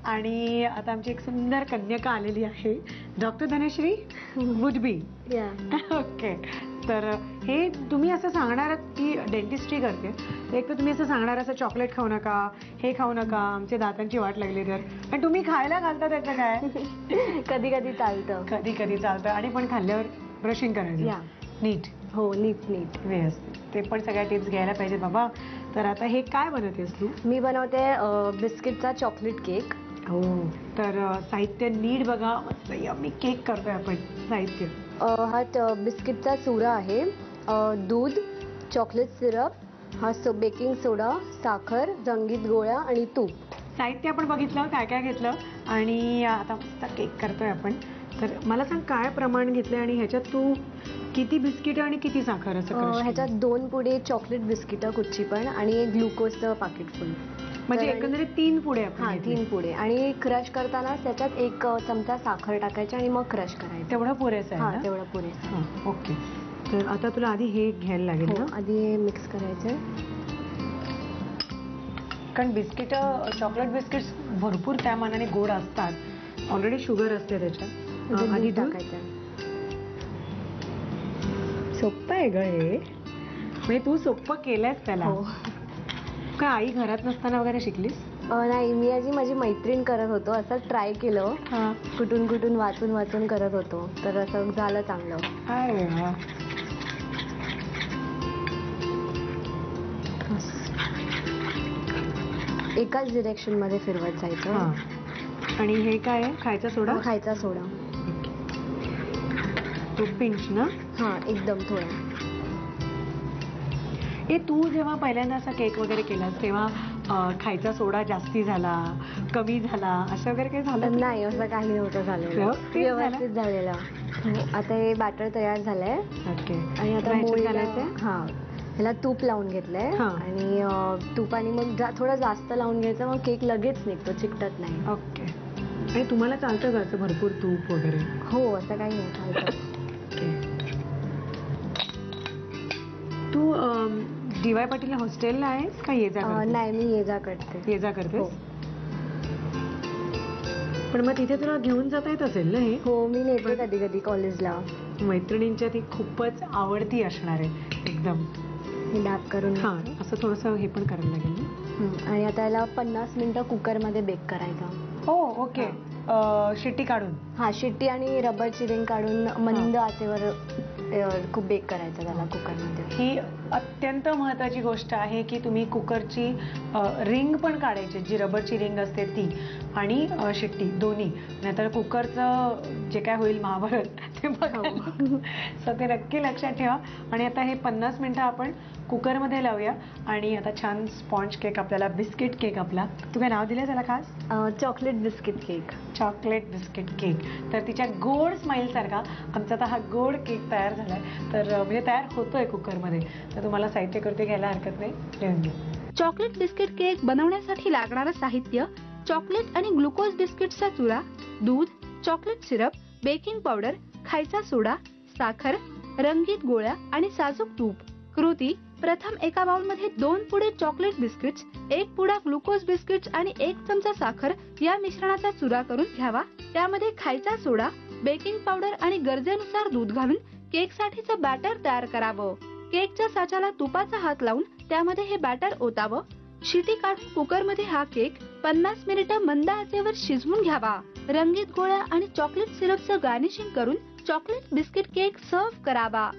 आणि आता आमची एक सुंदर कन्यका आलेली आहे, doctor Dhanashree would be. Okay. तर हे तुम्ही असं सांगणार की डेंटिस्ट्री करते, एक तर तुम्ही असं सांगणार असं चॉकलेट खाऊ नका, हे खाऊ नका, आमच्या दातांची वाट लागली तर, पण तुम्ही खायला घालता त्याचं काय? कधी कधी चालतं, कधी कधी चालतं. आणि पण खाल्ल्यावर ब्रशिंग करायचं नीट. हो, नीट नीट व्यवस्थित. ते पण सगळ्या टिप्स घ्यायला पाहिजेत बाबा. तर आता हे काय बनवतेस तू? मी बनवते बिस्किटचा चॉकलेट केक. हो. तर साहित्य नीट बघा, मस्त यम्मी केक करतोय आपण. साहित्य हा बिस्किटचा चुरा आहे, दूध, चॉकलेट सिरप, हा बेकिंग सोडा, साखर, रंगीत गोळ्या आणि तूप. साहित्य आपण बघितलं काय काय घेतलं आणि आता मस्त केक करतोय आपण. तर मला सांग काय प्रमाण घेतलंय आणि ह्याच्यात तू किती बिस्किट आणि किती साखर असं? ह्याच्यात 2 पुडे चॉकलेट बिस्किट कुच्ची पण आणि एक ग्लुकोजचं पाकिट फुल. म्हणजे एकंदरीत 3 पुडे. हा, 3 पुडे. आणि क्रश करताना त्याच्यात 1 चमचा साखर टाकायची आणि मग क्रश करायचं. तेवढं पुरेसं आहे? हा, तेवढं पुरेसं. ओके. तर आता तुला आधी हे घ्यायला लागेल ना? आधी हे मिक्स करायचं, कारण बिस्किट चॉकलेट बिस्किट्स भरपूर त्या मानाने गोड असतात, ऑलरेडी शुगर असते त्याच्यात. आधी टाकायचं. सोप्पं आहे ग हे, म्हणजे तू सोप्पं केलंयस त्याला. काय आई घरात नसताना वगैरे शिकलीस? नाही, मी आधी माझी मैत्रीण करत होतो, असं ट्राय केलं, कुठून कुठून वाचून वाचून करत होतो, तर असं झालं चांगलं. अरे वा. एकाच डिरेक्शन मध्ये फिरवत जायचं. आणि हे काय आहे? खायचा सोडा? खायचा सोडा. तो पिंच ना? हा, एकदम थोडा. हे तू जेव्हा पहिल्यांदा असा केक वगैरे केलास तेव्हा खायचा सोडा जास्ती झाला, कमी झाला, असं वगैरे काही झालं? नाही, असं काही नव्हतं झालेलं, व्यवस्थित झालेलं. आता हे बॅटर तयार झालंय. ओके. आणि आता मोल्ड घालायचंय. हा, ह्याला तूप लावून घेतलंय आणि तुपाने मग थोडं जास्त लावून घ्यायचं, मग केक लगेच निघतो, चिकटत नाही. ओके. आणि तुम्हाला चालतं का असं भरपूर तूप वगैरे? हो, असं काही नाही, चालतं. तू डी.वाय. पाटील हॉस्टेलला आहेस का ये जा? नाही, मी ये जा करते. ये जा करतेस? पण मग तिथे तुला घेऊन जाता येत असेल ना हे? हो, मी नेते कधी कधी कॉलेजला. मैत्रिणींच्या ती खूपच आवडती असणार आहे एकदम. हे डॅप करून असं थोडंसं हे पण करायला लागेल ना. आणि आता याला 50 मिनिटं कुकरमध्ये बेक करायचं. हो, ओके. शिट्टी काढून? हा, शिट्टी आणि रबरची रिंग काढून मंद आचेवर खूप बेक करायचं त्याला कुकरमध्ये. ही अत्यंत महत्त्वाची गोष्ट आहे की तुम्ही कुकरची रिंग पण काढायची, जी रबरची रिंग असते ती, आणि शिट्टी दोन्ही, नाहीतर कुकरचं जे काय होईल महाभारत ते बघा. सो ते नक्की लक्षात ठेवा. आणि आता हे 50 मिनिटं आपण कुकरमध्ये लावूया. आणि आता छान स्पॉन्ज केक आपल्याला, बिस्किट केक आपला, तू काय नाव दिलं त्याला खास? Chocolate biscuit cake. Chocolate biscuit cake. तर तिच्या गोड स्माईल सारखा आमचा आता हा गोड केक तयार झालाय, तर म्हणजे तयार होतोय कुकरमध्ये. तर तुम्हाला साहित्य करते घ्यायला हरकत नाही, लिहून घ्या. चॉकलेट बिस्किट केक बनवण्यासाठी लागणारं साहित्य: चॉकलेट आणि ग्लुकोज बिस्किटचा चुरा, दूध, चॉकलेट सिरप, बेकिंग पावडर, खायचा सोडा, साखर, रंगीत गोळ्या आणि साजूक तूप. कृती: प्रथम एका बाउलमध्ये 2 पुडे चॉकलेट बिस्किट्स, 1 पुडा ग्लुकोज बिस्किट्स आणि 1 चमचा साखर या मिश्रणाचा चुरा करून घ्यावा. त्यामध्ये खायचा सोडा, बेकिंग पावडर आणि गरजेनुसार दूध घालून केक साठीचं बॅटर तयार करावं. केकच्या साच्याला तुपाचा हात लावून त्यामध्ये हे बॅटर ओतावं. शिटी काढून कुकरमध्ये हा केक 50 मिनिटं मंद आचेवर शिजवून घ्यावा. रंगीत गोळ्या आणि चॉकलेट सिरपचं गार्निशिंग करून चॉकलेट बिस्किट केक सर्व्ह करावा.